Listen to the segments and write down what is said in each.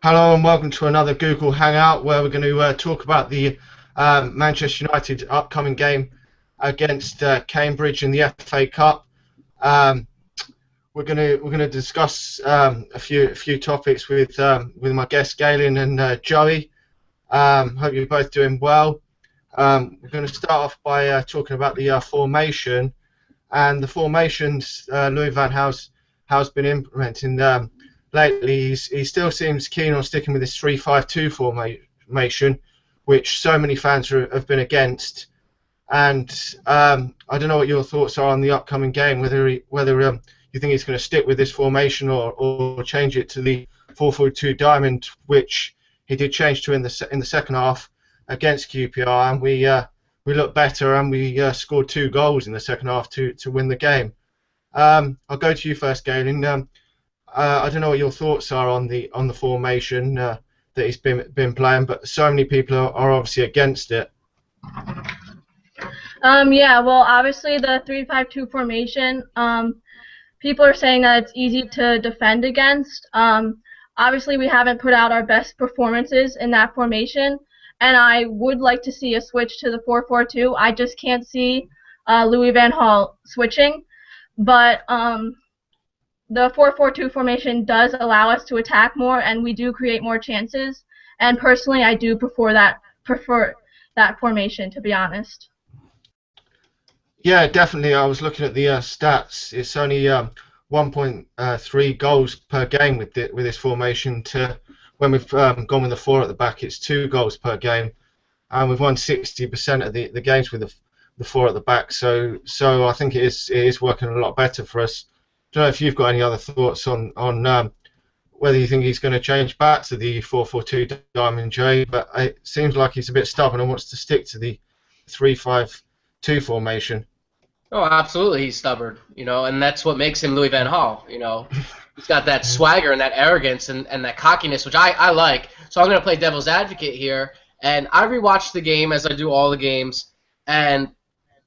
Hello and welcome to another Google Hangout where we're going to talk about the Manchester United upcoming game against Cambridge in the FA Cup. Um, we're going to discuss a few topics with my guests Galen and Joey. Hope you're both doing well. We're going to start off by talking about the formation and the formations Louis van Gaal's been implementing. Lately, he still seems keen on sticking with this 3-5-2 formation, which so many fans have been against. And I don't know what your thoughts are on the upcoming game, whether you think he's going to stick with this formation or change it to the 4-4-2 diamond, which he did change to in the second half against QPR, and we looked better and we scored 2 goals in the second half to win the game. I'll go to you first, Galen. I don't know what your thoughts are on the formation that he's been playing, but so many people are obviously against it. Yeah, well, obviously the 3-5-2 formation, people are saying that it's easy to defend against. Obviously, we haven't put out our best performances in that formation, and I would like to see a switch to the 4-4-2. I just can't see Louis van Gaal switching, but the 4-4-2 formation does allow us to attack more, and we do create more chances. And personally, I do prefer that formation, to be honest. Yeah, definitely. I was looking at the stats. It's only 1.3 goals per game with this formation. To when we've gone with the 4 at the back, it's 2 goals per game, and we've won 60% of the games with the 4 at the back. So I think it is working a lot better for us. I don't know if you've got any other thoughts on whether you think he's going to change back to the 4-4-2 diamond, Jay, but it seems like he's a bit stubborn and wants to stick to the 3-5-2 formation. Oh, absolutely, he's stubborn, and that's what makes him Louis van Gaal. He's got that swagger and that arrogance and that cockiness, which I like. So I'm going to play devil's advocate here, and I rewatched the game as I do all the games, and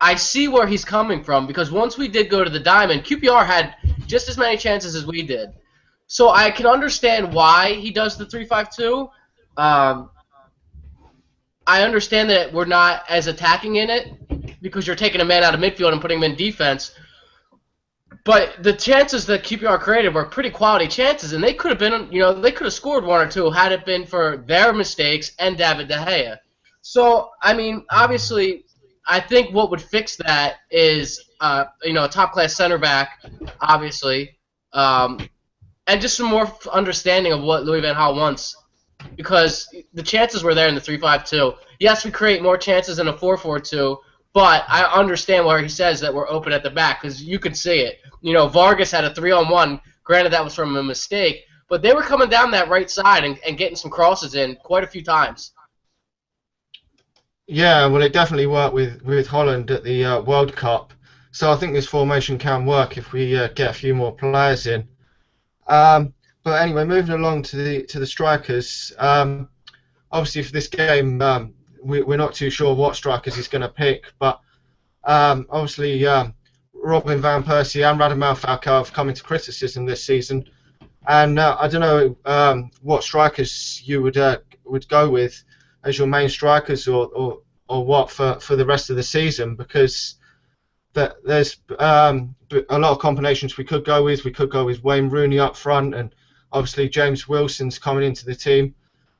I see where he's coming from, because once we did go to the diamond, QPR had just as many chances as we did. So I can understand why he does the 3-5-2. I understand that we're not as attacking in it because you're taking a man out of midfield and putting him in defense. But the chances that QPR created were pretty quality chances, and they could have been, they could have scored 1 or 2 had it been for their mistakes and David De Gea. So, I mean, obviously, I think what would fix that is, a top-class center back, obviously, and just some more understanding of what Louis van Gaal wants, because the chances were there in the 3-5-2. Yes, we create more chances in a 4-4-2, but I understand where he says that we're open at the back, because you could see it. Vargas had a 3-on-1. Granted, that was from a mistake, but they were coming down that right side and getting some crosses in quite a few times. Yeah, well, it definitely worked with Holland at the World Cup. So I think this formation can work if we get a few more players in. But anyway, moving along to the strikers. Obviously, for this game, we're not too sure what strikers he's going to pick. But obviously, Robin van Persie and Radamel Falcao have come into criticism this season. And I don't know what strikers you would go with as your main strikers or what for the rest of the season, because there's a lot of combinations we could go with. We could go with Wayne Rooney up front, and obviously James Wilson's coming into the team.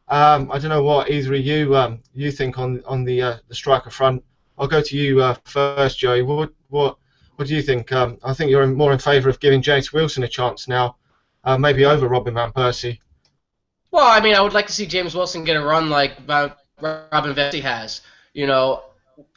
I don't know what either of you think on the striker front. I'll go to you first, Joey. What do you think? I think you're more in favour of giving James Wilson a chance now, maybe over Robin van Persie. Well, I mean, I would like to see James Wilson get a run like Robin van Persie has.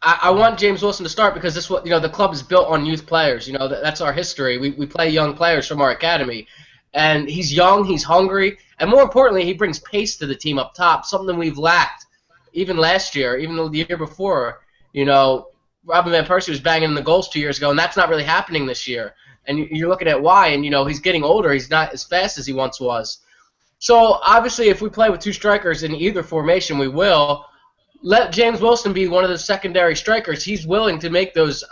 I want James Wilson to start because this what the club is built on youth players. That's our history. We play young players from our academy, and he's young, he's hungry, and more importantly, he brings pace to the team up top, something we've lacked even last year, even the year before. Robin van Persie was banging in the goals 2 years ago, and that's not really happening this year. And you're looking at why, and he's getting older. He's not as fast as he once was. So obviously, if we play with 2 strikers in either formation, we will. Let James Wilson be one of the secondary strikers. He's willing to make those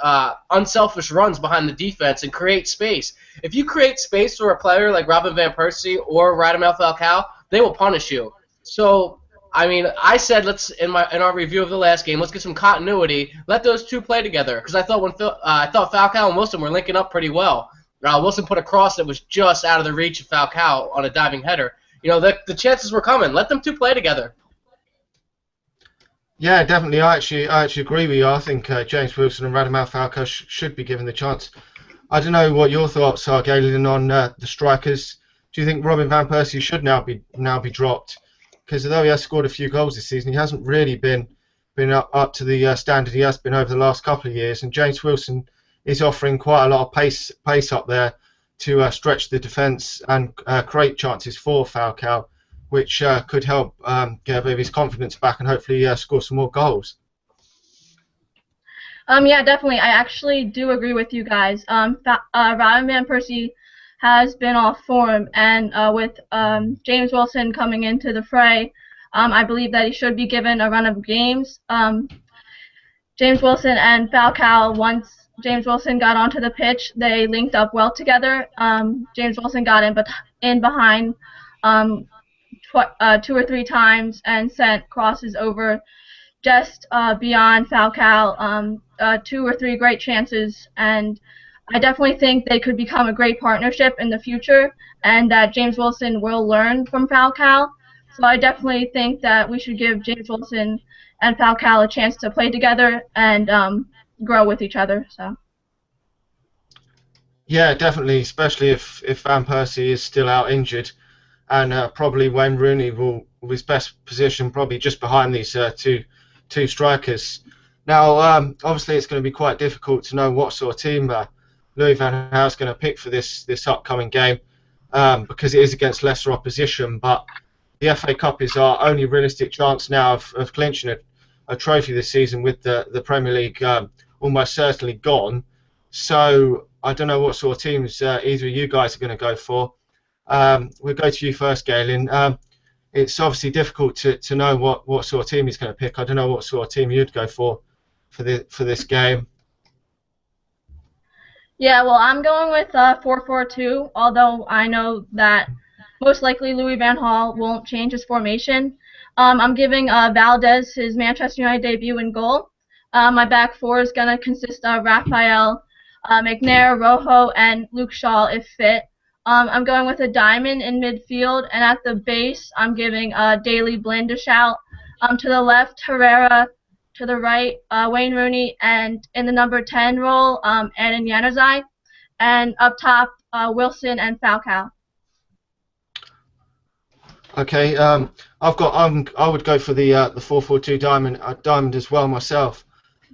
unselfish runs behind the defense and create space. If you create space for a player like Robin van Persie or Radamel Falcao, they will punish you. So, I mean, I said in our review of the last game, let's get some continuity. Let those two play together because I thought Falcao and Wilson were linking up pretty well. Wilson put a cross that was just out of the reach of Falcao on a diving header. You know, the chances were coming. Let them two play together. Yeah, definitely. I actually agree with you. I think James Wilson and Radamel Falcao should be given the chance. I don't know what your thoughts are, Galen, on the strikers. Do you think Robin van Persie should now be dropped? Because although he has scored a few goals this season, he hasn't really been up to the standard he has been over the last couple of years. And James Wilson is offering quite a lot of pace up there to stretch the defence and create chances for Falcao, which could help get a bit of his confidence back and hopefully score some more goals. Yeah, definitely. I actually do agree with you guys. Robin van Persie has been off form, and with James Wilson coming into the fray, I believe that he should be given a run of games. James Wilson and Falcao, once James Wilson got onto the pitch, they linked up well together. James Wilson got in behind 2 or 3 times and sent crosses over just beyond Falcao. 2 or 3 great chances, and I definitely think they could become a great partnership in the future, and that James Wilson will learn from Falcao. So I definitely think that we should give James Wilson and Falcao a chance to play together and grow with each other. So. Yeah, definitely, especially if Van Persie is still out injured, and probably Wayne Rooney will his best position probably just behind these two strikers. Now, obviously, it's going to be quite difficult to know what sort of team Louis van Gaal is going to pick for this upcoming game because it is against lesser opposition. But the FA Cup is our only realistic chance now of clinching a trophy this season, with the Premier League almost certainly gone. So I don't know what sort of teams either of you guys are going to go for. We'll go to you first, Galen. It's obviously difficult to know what sort of team he's going to pick. I don't know what sort of team you'd go for this game. Yeah, well, I'm going with 4-4-2, although I know that most likely Louis van Gaal won't change his formation. I'm giving Valdez his Manchester United debut in goal. My back four is going to consist of Raphael, McNair, Rojo, and Luke Shaw if fit. I'm going with a diamond in midfield, and at the base, I'm giving Daley Blind a shout. To the left, Herrera. To the right, Wayne Rooney, and in the number 10 role, Eden Januzaj, and up top, Wilson and Falcao. Okay, I would go for the 4-4-2 diamond as well myself,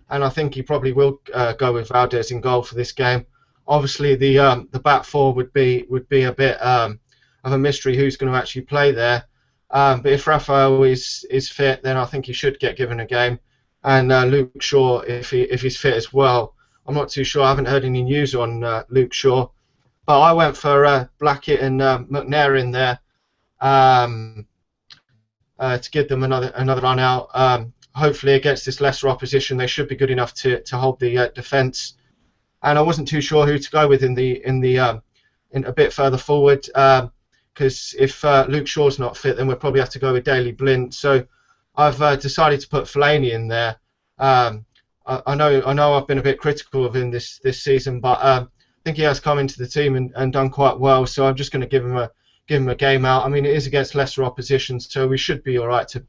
and I think he probably will go with Valdez in goal for this game. Obviously, the back four would be a bit of a mystery who's going to actually play there. But if Raphael is fit, then I think he should get given a game. And Luke Shaw, if he's fit as well. I'm not too sure. I haven't heard any news on Luke Shaw. But I went for Blackett and McNair in there to give them another run out. Hopefully, against this lesser opposition, they should be good enough to hold the defence. And I wasn't too sure who to go with in a bit further forward, because if Luke Shaw's not fit, then we'll probably have to go with Daley Blind. So I've decided to put Fellaini in there. I know I've been a bit critical of him this season, but I think he has come into the team and done quite well. So I'm just going to give him a game out. I mean, it is against lesser opposition, so we should be all right to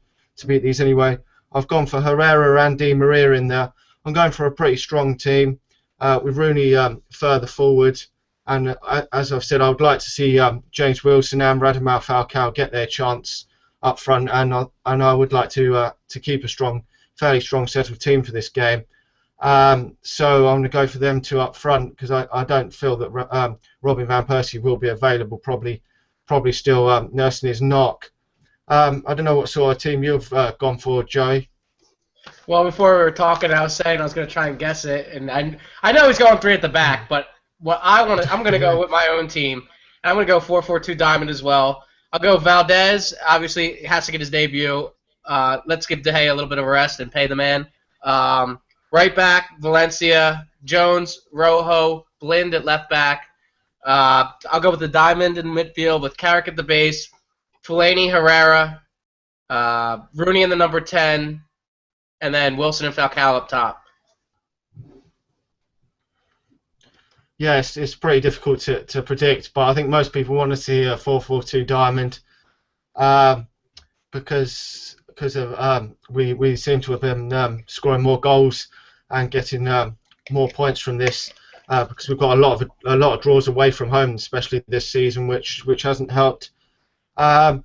beat these anyway. I've gone for Herrera and Di Maria in there. I'm going for a pretty strong team with Rooney further forward. And as I've said, I would like to see James Wilson and Radamel Falcao get their chance up front, and I would like to keep a fairly strong set of team for this game. So I'm going to go for them two up front because I don't feel that Robin van Persie will be available. Probably still nursing his knock. I don't know what sort of team you've gone for, Joey. Well, before we were talking, I was saying I was going to try and guess it, and I know he's going 3 at the back, but I'm going to go with my own team. I'm going to go 4-4-2 diamond as well. I'll go Valdez. Obviously, he has to get his debut. Let's give De Gea a little bit of a rest and pay the man. Right back, Valencia, Jones, Rojo, Blind at left back. I'll go with the diamond in midfield with Carrick at the base, Fellaini, Herrera, Rooney in the number 10, and then Wilson and Falcao up top. Yeah, it's pretty difficult to predict, but I think most people want to see a 4-4-2 diamond, because of we seem to have been scoring more goals and getting more points from this, because we've got a lot of draws away from home, especially this season, which hasn't helped. Now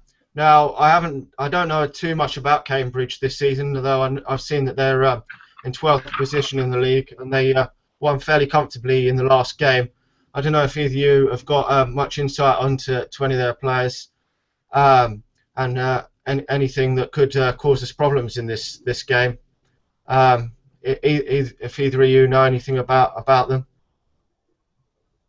I don't know too much about Cambridge this season, although I've seen that they're in 12th position in the league, and they won fairly comfortably in the last game. I don't know if either of you have got much insight onto any of their players, and anything that could cause us problems in this game. If either of you know anything about them.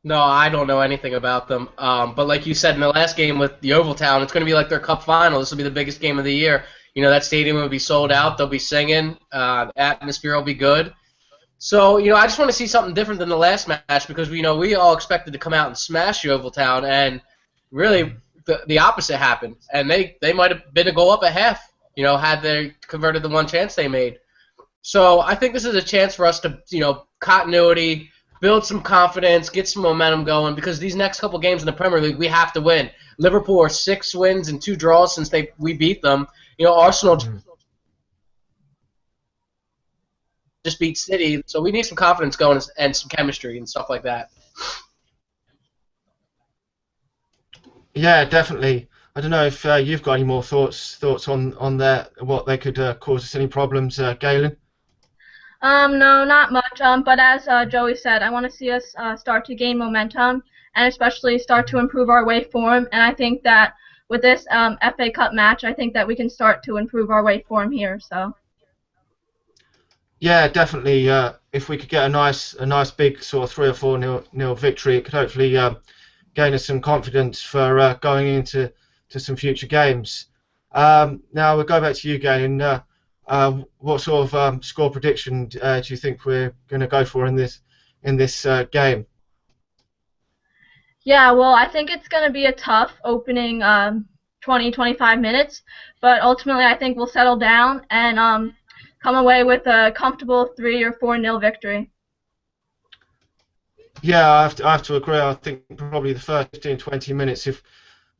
No, I don't know anything about them. But like you said in the last game with the Ovaltown, it's going to be like their cup final. This will be the biggest game of the year. You know, that stadium will be sold out. They'll be singing. The atmosphere will be good. So, you know, I just want to see something different than the last match, because we all expected to come out and smash the Ovaltown, and really the opposite happened. And they might have been a goal up at half, you know, had they converted the one chance they made. So I think this is a chance for us to, you know, continuity, build some confidence, get some momentum going, because these next couple games in the Premier League we have to win. Liverpool are 6 wins and 2 draws since we beat them. You know, Arsenal just beat City, so we need some confidence going and some chemistry and stuff like that. Yeah, definitely. I don't know if you've got any more thoughts on what they could cause us any problems, Galen. No, not much. But as Joey said, I want to see us start to gain momentum, and especially start to improve our way form. And I think that with this FA Cup match, I think that we can start to improve our way form here. So. Yeah, definitely. If we could get a nice big sort of 3 or 4 nil victory, it could hopefully gain us some confidence for going into some future games. Now we'll go back to you, Galen. What sort of score prediction do you think we're going to go for in this game? Yeah, well, I think it's going to be a tough opening 20-25 minutes, but ultimately I think we'll settle down and come away with a comfortable 3 or 4 nil victory. Yeah, I have to agree. I think probably the first 15-20 minutes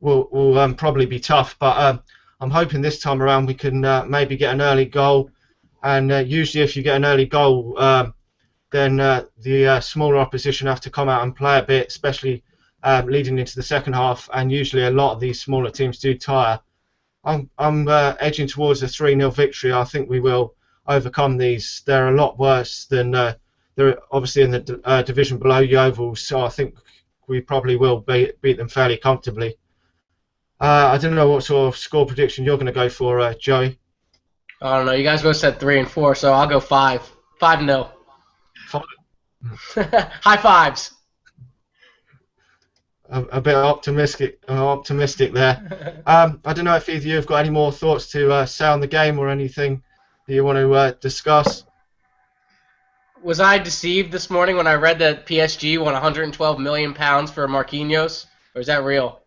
will probably be tough, but I'm hoping this time around we can maybe get an early goal. And usually, if you get an early goal, then the smaller opposition have to come out and play a bit, especially leading into the second half. And usually, a lot of these smaller teams do tire. I'm edging towards a 3-0 victory. I think we will overcome these. They're a lot worse than they're obviously in the division below Yeovil, so I think we probably will beat them fairly comfortably. I don't know what sort of score prediction you're going to go for, Joey. I don't know. You guys both said 3 and 4, so I'll go 5. 5-0. High fives. A bit optimistic there. I don't know if either of you have got any more thoughts to say on the game or anything that you want to discuss. Was I deceived this morning when I read that PSG won £112 million for Marquinhos, or is that real?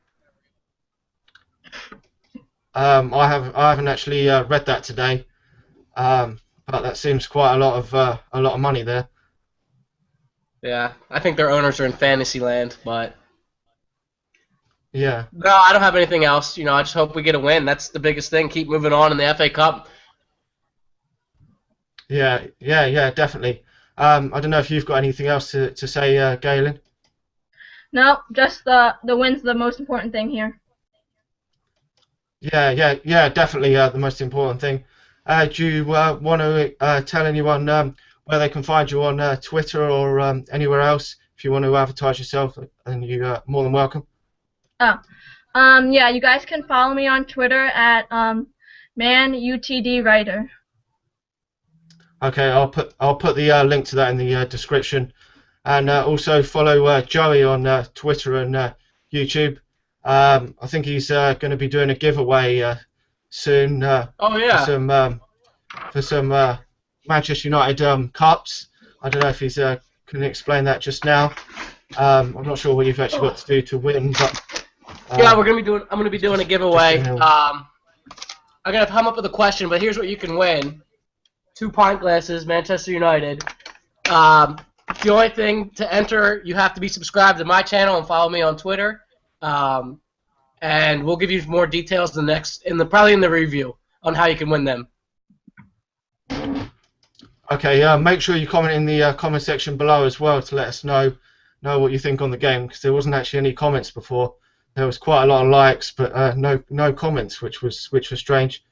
I haven't actually read that today, but that seems quite a lot of money there. Yeah, I think their owners are in fantasy land, but yeah. No, I don't have anything else. You know, I just hope we get a win. That's the biggest thing. Keep moving on in the FA Cup. Yeah, definitely. I don't know if you've got anything else to say, Galen. No, just the win's the most important thing here. Yeah, definitely the most important thing. Do you want to tell anyone where they can find you on Twitter or anywhere else if you want to advertise yourself? And you're more than welcome. Yeah, you guys can follow me on Twitter at manutdwriter. Okay, I'll put the link to that in the description, and also follow Joey on Twitter and YouTube. I think he's going to be doing a giveaway soon. Oh yeah. For some Manchester United cups. I don't know if he's can explain that just now. I'm not sure what you've actually got to do to win, but Yeah, we're gonna be doing. I'm gonna be doing a giveaway. just, I'm gonna come up with a question, but here's what you can win: 2 pint glasses, Manchester United. The only thing to enter, you have to be subscribed to my channel and follow me on Twitter. And we'll give you more details probably in the review on how you can win them. Okay, make sure you comment in the comment section below as well to let us know what you think on the game, because there wasn't actually any comments before. There was quite a lot of likes, but no comments, which was strange.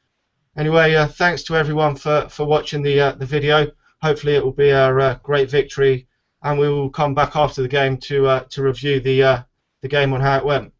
Anyway, thanks to everyone for watching the video. Hopefully it will be a great victory, and we will come back after the game to review the game on how it went.